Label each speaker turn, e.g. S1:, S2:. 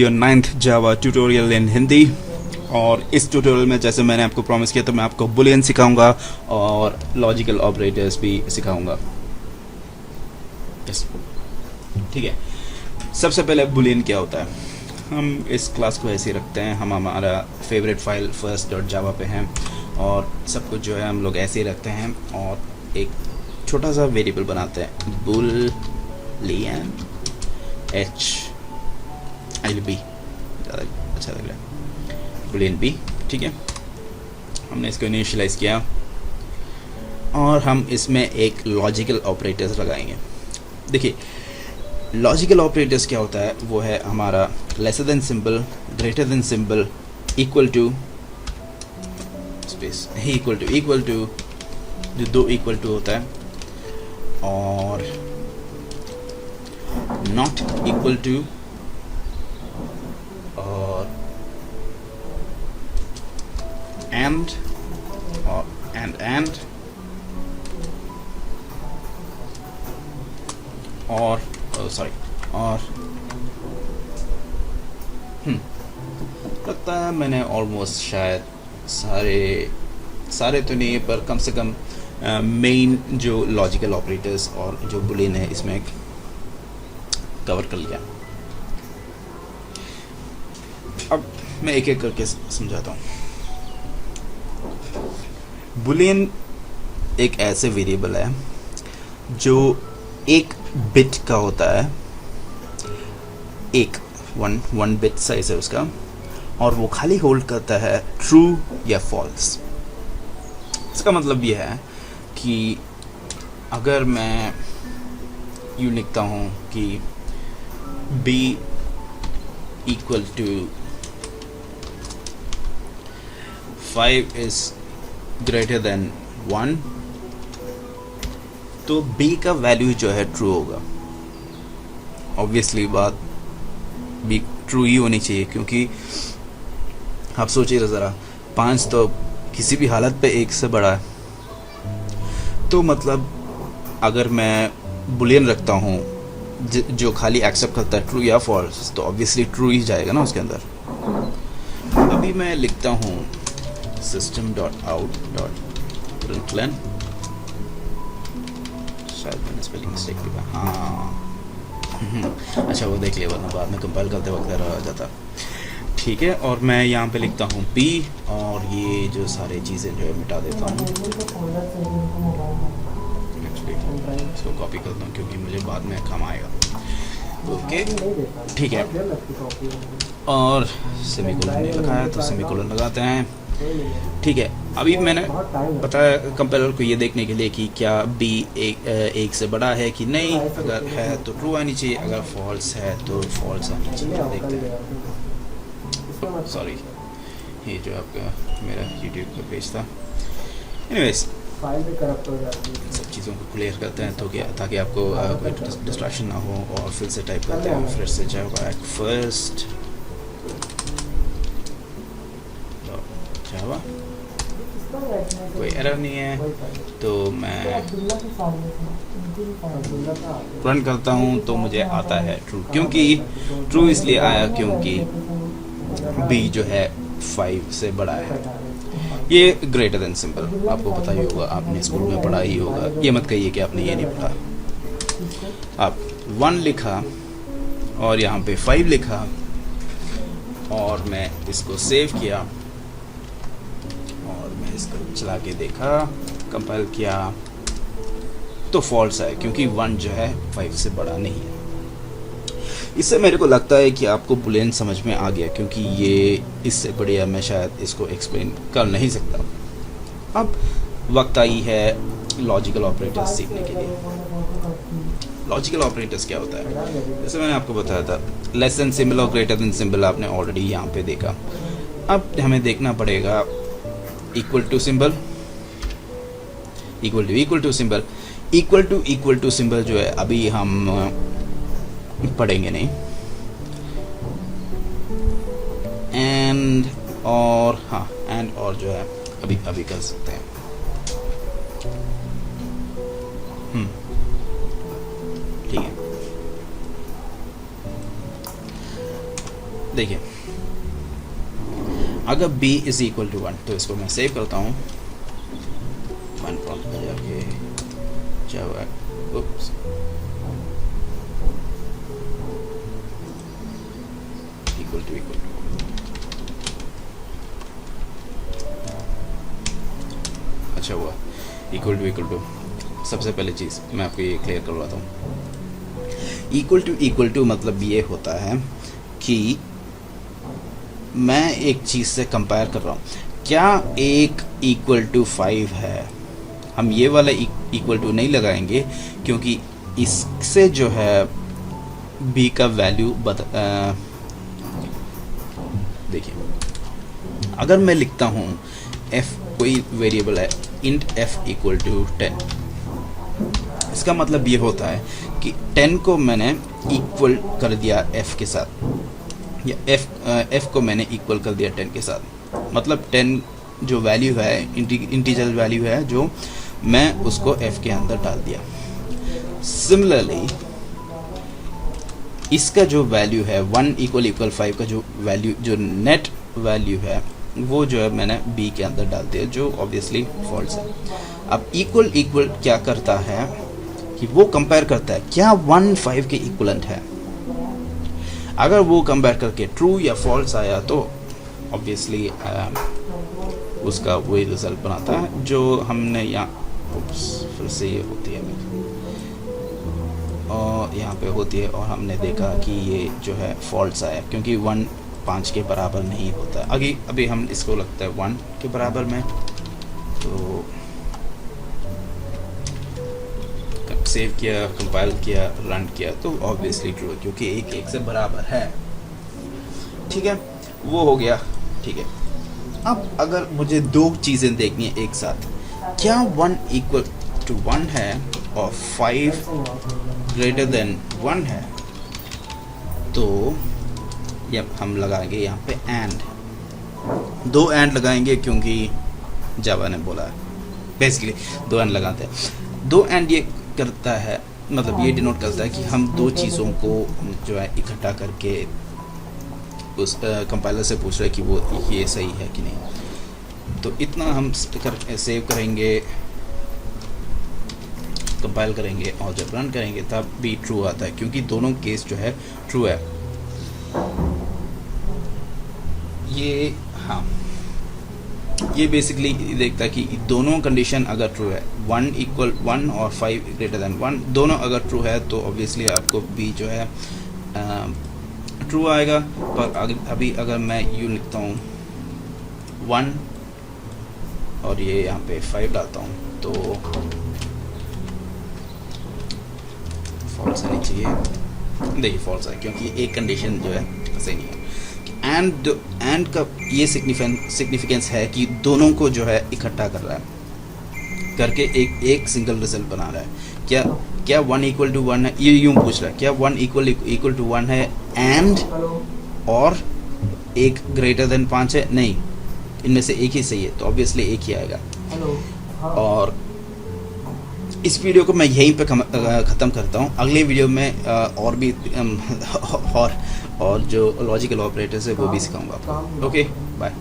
S1: Your 9th Java tutorial इन हिंदी। और इस tutorial में जैसे मैंने आपको प्रॉमिस किया तो मैं आपको बुलियन सिखाऊंगा और लॉजिकल ऑपरेटर्स भी सिखाऊंगा। ठीक है, सबसे पहले बुलियन क्या होता है। हम इस क्लास को ऐसे ही रखते हैं, हम हमारा फेवरेट फाइल first.java पे हैं और सब कुछ जो है हम लोग ऐसे ही रखते हैं और एक छोटा सा वेरिएबल बनाते हैं बुलियन HLB, ज़्यादा अच्छा लग रहा है बुलियन B। ठीक है, हमने इसको इनिशियलाइज किया और हम इसमें एक लॉजिकल ऑपरेटर्स लगाएंगे। देखिए लॉजिकल ऑपरेटर्स क्या होता है, वो है हमारा lesser than symbol, greater than symbol, equal to space, equal to जो दो इक्वल टू होता है, और नॉट इक्वल टू, और एंड, और एंड, और सॉरी, और लगता है मैंने ऑलमोस्ट शायद सारे तो नहीं पर कम से कम मेन जो लॉजिकल ऑपरेटर्स और जो बुलियन है इसमें कवर कर लिया। अब मैं एक एक करके समझाता हूँ। बुलियन एक ऐसे वेरिएबल है जो एक बिट का होता है, एक वन बिट साइज है उसका, और वो खाली होल्ड करता है ट्रू या फॉल्स। इसका मतलब ये है कि अगर मैं यूँ लिखता हूँ कि b equal to 5 is greater than 1, तो b का वैल्यू जो है ट्रू होगा। ऑब्वियसली बात b ट्रू ही होनी चाहिए, क्योंकि आप सोचिए ज़रा, 5 तो किसी भी हालत पे 1 से बड़ा है। तो मतलब अगर मैं बुलियन रखता हूँ जो खाली एक्सेप्ट करता है ट्रू या फॉल्स, तो ऑब्वियसली ट्रू ही जाएगा ना उसके अंदर। अभी मैं लिखता हूँ system.out.println, शायद मैंने स्पेलिंग मिस्टेक लिखा, हाँ अच्छा वो देख लिया, वरना बाद में कंपाइल करते वक्त एरर आ जाता। ठीक है, और मैं यहाँ पे लिखता हूँ p, और ये जो सारी चीज़ें जो है मिटा देता हूँ। इसको कॉपी करता हूँ क्योंकि मुझे बाद में काम आएगा। ओके ठीक है, और सेमीकोलन नहीं लिखा है तो सेमीकोलन लगाते हैं। ठीक है, अभी मैंने बताया कंपाइलर को ये देखने के लिए कि क्या b एक से बड़ा है कि नहीं। अगर है तो ट्रू आनी चाहिए, अगर फॉल्स है तो फॉल्स आनी चाहिए। देखते हैं, सॉरी ये जो आपका मेरा यूट्यूब का पेज था। एनीवेज सब चीज़ों को क्लियर करते हैं तो क्या, ताकि आपको कोई डिस्ट्रैक्शन ना हो, और फिर से टाइप करते हैं, फिर से जावा फर्स्ट जावा, कोई एरर नहीं है तो मैं रन करता हूँ तो मुझे आता है ट्रू। क्योंकि ट्रू इसलिए आया क्योंकि b जो है 5 से बड़ा है। ये ग्रेटर देन सिंबल आपको पता ही होगा, आपने स्कूल में पढ़ा ही होगा, ये मत कहिए कि आपने ये नहीं पढ़ा। आप 1 लिखा और यहाँ पे 5 लिखा, और मैं इसको सेव किया और मैं इसको चला के देखा, कंपाइल किया तो फॉल्स है, क्योंकि 1 जो है 5 से बड़ा नहीं है। इससे मेरे को लगता है कि आपको बुलियन समझ में आ गया, क्योंकि ये इससे बढ़िया मैं शायद इसको एक्सप्लेन कर नहीं सकता। अब वक्त आई है लॉजिकल ऑपरेटर्स सीखने के लिए। लॉजिकल ऑपरेटर्स क्या होता है, जैसे मैंने आपको बताया था, लेस देन सिंबल और ग्रेटर देन सिंबल आपने ऑलरेडी यहाँ पे देखा। अब हमें देखना पड़ेगा equal to symbol, equal to symbol, equal to symbol जो है अभी हम पढ़ेंगे नहीं। एंड और, हाँ एंड और जो है अभी कर सकते हैं। ठीक है, देखिए अगर b इज इक्वल टू 1 तो इसको मैं सेव करता हूँ 1 प्रॉम्प्ट पे जाके जावा उप्स इक्वल टू अच्छा हुआ इक्वल टू सबसे पहले चीज़ मैं आपको ये क्लियर करवाता हूँ। इक्वल टू मतलब ये होता है कि मैं एक चीज़ से कंपेयर कर रहा हूँ, क्या एक इक्वल टू 5 है। हम ये वाला इक्वल टू नहीं लगाएंगे क्योंकि इससे जो है b का वैल्यू देखिए अगर मैं लिखता हूँ f कोई वेरिएबल है int f इक्वल टू 10, इसका मतलब ये होता है कि 10 को मैंने इक्वल कर दिया f के साथ, या f को मैंने इक्वल कर दिया 10 के साथ। मतलब 10 जो वैल्यू है इंटीजर वैल्यू है जो मैं उसको f के अंदर डाल दिया। सिमिलरली इसका जो वैल्यू है 1 इक्वल 5 का जो वैल्यू जो नेट वैल्यू है वो जो है मैंने b के अंदर डाल दिया, जो ऑब्वियसली फॉल्स है। अब इक्वल क्या करता है कि वो कंपेयर करता है क्या 1 5 के इक्वलेंट है। अगर वो कंपेयर करके ट्रू या फॉल्स आया तो ऑब्वियसली उसका वही रिजल्ट बनाता है जो हमने यहाँ फिर से ये होती है और यहाँ पे होती है और हमने देखा कि ये जो है फॉल्स आया क्योंकि 1 5 के बराबर नहीं होता। अभी हम इसको लगता है 1 के बराबर में, तो सेव किया, कंपाइल किया, रन किया तो ऑब्वियसली ट्रू क्योंकि एक से बराबर है। ठीक है, वो हो गया। ठीक है, अब अगर मुझे दो चीज़ें देखनी है एक साथ, क्या 1 इक्वल टू 1 है और 5 ग्रेटर देन 1 है, तो ये हम लगाएंगे यहाँ पे एंड। 2 एंड लगाएंगे क्योंकि जावा ने बोला है, बेसिकली 2 एंड लगाते हैं। 2 एंड ये करता है, मतलब ये डिनोट करता है कि हम दो चीज़ों को जो है इकट्ठा करके उस कंपाइलर से पूछ रहे हैं कि वो ये सही है कि नहीं। तो इतना हम सेव करेंगे, कंपाइल करेंगे और जब रन करेंगे तब भी ट्रू आता है क्योंकि दोनों केस जो है ट्रू है। ये हाँ, ये बेसिकली देखता है कि दोनों कंडीशन अगर ट्रू है, 1 इक्वल 1 और 5 ग्रेटर देन 1 दोनों अगर ट्रू है तो ऑब्वियसली आपको बी जो है ट्रू आएगा। पर अभी अगर मैं यू लिखता हूँ 1 और ये यहाँ पे 5 डालता हूँ तो फॉल्स आनी चाहिए। देखिए फॉल्स है क्योंकि एक कंडीशन जो है सही नहीं है। एंड का ये सिग्निफिकेंस है कि दोनों को जो है इकट्ठा कर रहा है, करके एक सिंगल रिजल्ट बना रहा है। क्या 1 इक्वल टू 1 है, ये यूँ पूछ रहा है क्या 1 इक्वल टू 1 है एंड और एक ग्रेटर देन 5 है। नहीं, इनमें से एक ही सही है तो ऑब्वियसली एक ही आएगा। और इस वीडियो को मैं यहीं पे ख़त्म करता हूँ। अगले वीडियो में और भी और जो लॉजिकल ऑपरेटर्स है वो भी सिखाऊंगा आपको। Okay, bye.